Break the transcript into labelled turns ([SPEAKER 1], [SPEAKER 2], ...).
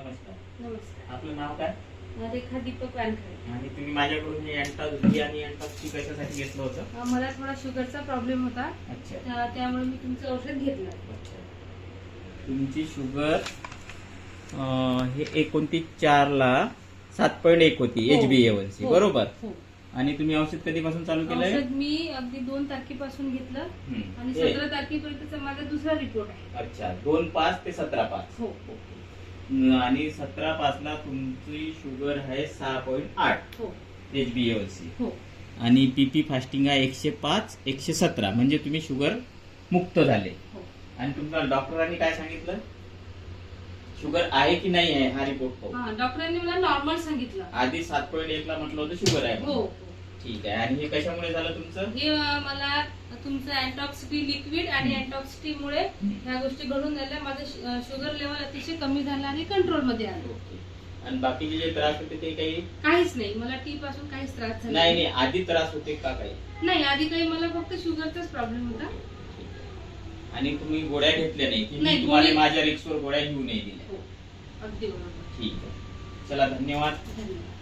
[SPEAKER 1] नमस्कार.
[SPEAKER 2] नमस्कार.
[SPEAKER 1] आपलं नाव काय?
[SPEAKER 2] रेखा दीपक वानखडे.
[SPEAKER 1] आणि तुम्ही माझ्याकडून हे अँटाझी आणि अँटाक्सी कशासाठी घेतलं होतं?
[SPEAKER 2] मला थोडा शुगरचा प्रॉब्लेम होता.
[SPEAKER 1] अच्छा.
[SPEAKER 2] त्यामुळे मी तुमचं औषध घेतलं.
[SPEAKER 1] अच्छा. तुमची शुगर हे 29/4 7.1 होती
[SPEAKER 2] हो.
[SPEAKER 1] HbA1c,
[SPEAKER 2] हो.
[SPEAKER 1] बरोबर?
[SPEAKER 2] हो.
[SPEAKER 1] आणि तुम्ही औषध कधीपासून चालू केलंय?
[SPEAKER 2] औषध मी अगदी 2 तारखेपासून घेतलं आणि 17 तारखेपर्यंतचा माझा दुसरा रिपोर्ट आहे.
[SPEAKER 1] अच्छा, 2/5 ते 17/5.
[SPEAKER 2] हो.
[SPEAKER 1] आणि 17/5 तुमची शुगर आहे 6.8
[SPEAKER 2] हो.
[SPEAKER 1] HbA1c.
[SPEAKER 2] हो.
[SPEAKER 1] आणि पीपी फास्टिंग आहे 105 117, म्हणजे तुम्ही शुगर मुक्त झाले.
[SPEAKER 2] हो.
[SPEAKER 1] आणि तुम्हाला डॉक्टरांनी काय सांगितलं? शुगर आहे की नाही आहे हा रिपोर्ट पाहू.
[SPEAKER 2] डॉक्टरांनी मला नॉर्मल सांगितलं.
[SPEAKER 1] आधी 7.1 ला म्हटलं होतं शुगर आहे.
[SPEAKER 2] हो.
[SPEAKER 1] ठीक आहे. आणि हे कशामुळे झालं तुमचं?
[SPEAKER 2] हे मला तुमचं अँटॉक्सिटी लिक्विड आणि अँटॉक्सिटी मुळे ह्या गोष्टी घडून झाल्या. माझं शुगर लेवल अतिशय कमी झालं आणि कंट्रोल मध्ये आलं.
[SPEAKER 1] आणि बाकीचे जे त्रास होते ते
[SPEAKER 2] काहीच नाही. मला टी पासून काहीच त्रास झाला
[SPEAKER 1] नाही. आधी त्रास होते का काही?
[SPEAKER 2] नाही, आधी काही मला फक्त शुगरचाच प्रॉब्लेम होता.
[SPEAKER 1] आणि तुम्ही गोळ्या घेतल्या नाही की
[SPEAKER 2] नाही,
[SPEAKER 1] मी तुम्हाला
[SPEAKER 2] गोळी-
[SPEAKER 1] माझ्या रिक्सवर गोळ्या घेऊ नाही दिल्या?
[SPEAKER 2] हो, अगदी बरोबर.
[SPEAKER 1] ठीक आहे. चला, धन्यवाद.
[SPEAKER 2] धन्यवाद.